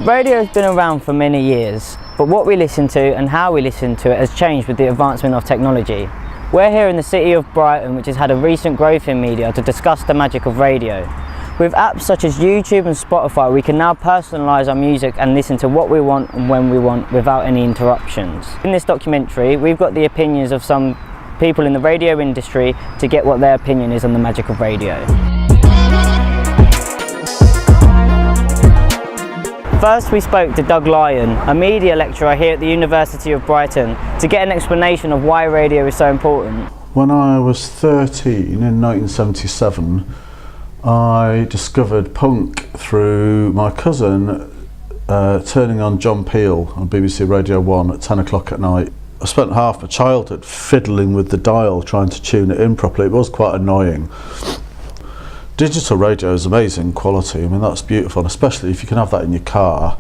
Radio has been around for many years, but what we listen to and how we listen to it has changed with the advancement of technology. We're here in the city of Brighton, which has had a recent growth in media, to discuss the magic of radio. With apps such as YouTube and Spotify, we can now personalise our music and listen to what we want and when we want without any interruptions. In this documentary, we've got the opinions of some people in the radio industry to get what their opinion is on the magic of radio. First, we spoke to Doug Lyon, a media lecturer here at the University of Brighton, to get an explanation of why radio is so important. When I was 13 in 1977, I discovered punk through my cousin turning on John Peel on BBC Radio 1 at 10 o'clock at night. I spent half my childhood fiddling with the dial trying to tune it in properly. It was quite annoying. Digital radio is amazing quality. I mean, that's beautiful, and especially if you can have that in your car,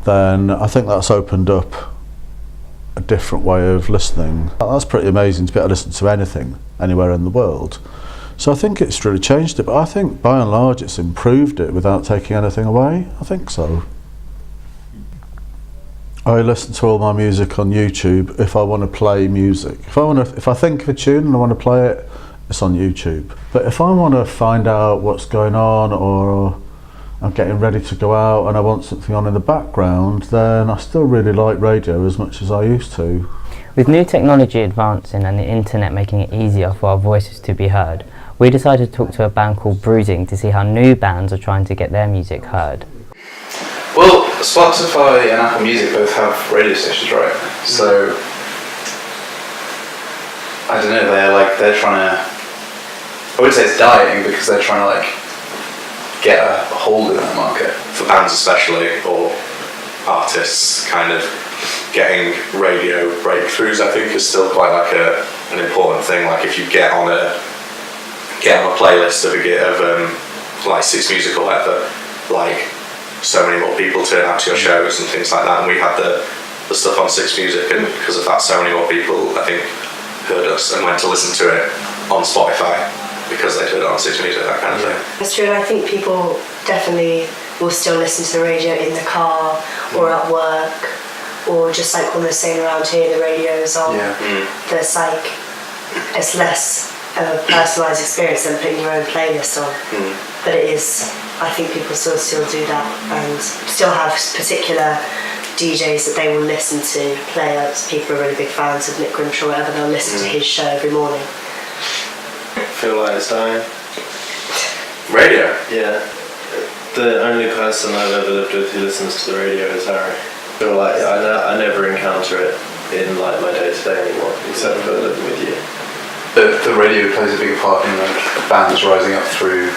then I think that's opened up a different way of listening. That's pretty amazing to be able to listen to anything anywhere in the world. So I think it's really changed it, but I think by and large it's improved it without taking anything away. I think so. I listen to all my music on YouTube if I want to play music. If I think of a tune and I want to play it, it's on YouTube. But if I want to find out what's going on, or I'm getting ready to go out and I want something on in the background, then I still really like radio as much as I used to. With new technology advancing and the internet making it easier for our voices to be heard, we decided to talk to a band called Bruising to see how new bands are trying to get their music heard. Well, Spotify and Apple Music both have radio stations, right? So I don't know, they're trying to, I wouldn't say it's dying, because they're trying to get a hold of that market. For bands especially, or artists, kind of getting radio breakthroughs, I think, is still quite an important thing. Like if you get on a playlist of like Six Music or whatever, so many more people turn out to your shows and things like that. And we had the stuff on Six Music, and because of that, so many more people, I think, heard us and went to listen to it on Spotify because they heard it on Six Music, that kind of thing. That's true, and I think people definitely will still listen to the radio in the car or at work, or just when we're sitting around here, the radio's on. There's it's less of a personalised experience than putting your own playlist on. But it is, I think people still do that, and still have particular DJs that they will listen to play. People are really big fans of Nick Grimshaw or whatever, they'll listen to his show every morning. I feel like it's dying. Radio? Yeah. The only person I've ever lived with who listens to the radio is Harry. I feel like I never encounter it in my day-to-day anymore, except for living with you. The radio plays a big part in bands rising up through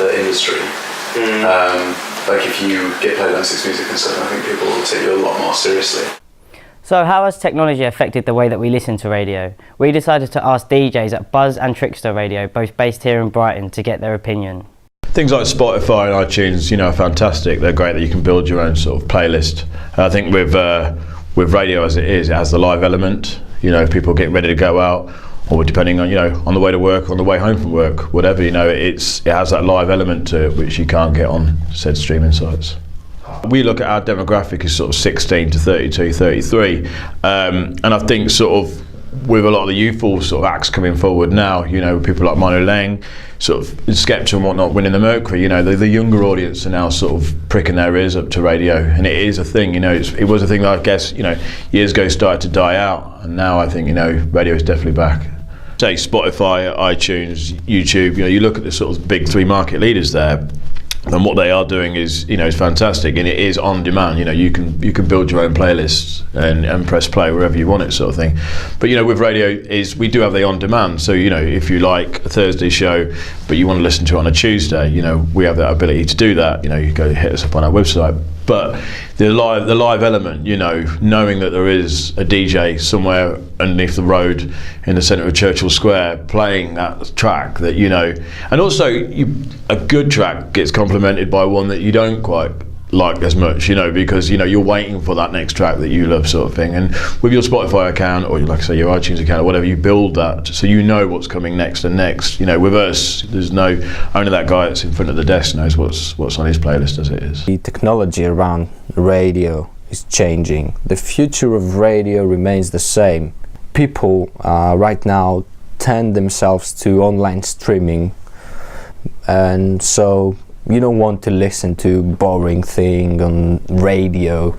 the industry. If you get played on Six Music and stuff, I think people will take you a lot more seriously. So how has technology affected the way that we listen to radio? We decided to ask DJs at Buzz and Trickster Radio, both based here in Brighton, to get their opinion. Things like Spotify and iTunes, are fantastic. They're great that you can build your own sort of playlist. I think with radio as it is, it has the live element. If people get ready to go out, or depending on on the way to work, on the way home from work, whatever, it has that live element to it which you can't get on said streaming sites. We look at our demographic as sort of 16 to 32, 33, and I think sort of with a lot of the youthful sort of acts coming forward now, people like Manu sort of Skepta and whatnot winning the Mercury, the younger audience are now sort of pricking their ears up to radio, and it is a thing, it was a thing that I guess, years ago started to die out, and now I think, radio is definitely back. Say Spotify, iTunes, YouTube, you look at the sort of big three market leaders there, and what they are doing is, is fantastic, and it is on demand. You can build your own playlists and press play wherever you want it, sort of thing. But with radio we do have the on demand. So if you like a Thursday show, but you want to listen to it on a Tuesday, we have that ability to do that. You go hit us up on our website. But the live element, knowing that there is a DJ somewhere underneath the road in the centre of Churchill Square playing that track and also a good track gets complemented by one that you don't quite like as much, you know, because you know you're waiting for that next track that you love, sort of thing. And with your Spotify account, or like I say, your iTunes account, or whatever, you build that so you know what's coming next and next. You know, with us, there's no, only that guy that's in front of the desk knows what's on his playlist as it is. The technology around radio is changing. The future of radio remains the same. People right now tend themselves to online streaming, and so you don't want to listen to boring thing on radio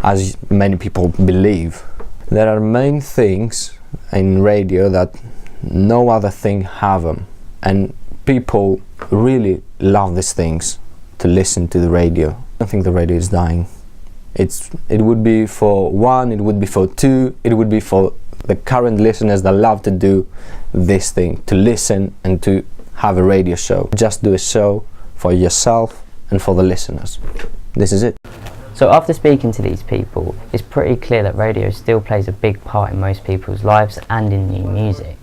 as many people believe. There are main things in radio that no other thing have them, and people really love these things, to listen to the radio. I don't think the radio is dying. It would be for one, it would be for two, it would be for the current listeners that love to do this thing, to listen and to have a radio show. Just do a show for yourself and for the listeners. This is it. So after speaking to these people, it's pretty clear that radio still plays a big part in most people's lives and in new music.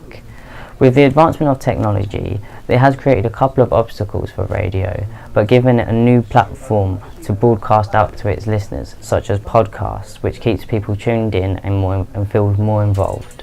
With the advancement of technology, it has created a couple of obstacles for radio, but given it a new platform to broadcast out to its listeners, such as podcasts, which keeps people tuned in and feels more involved.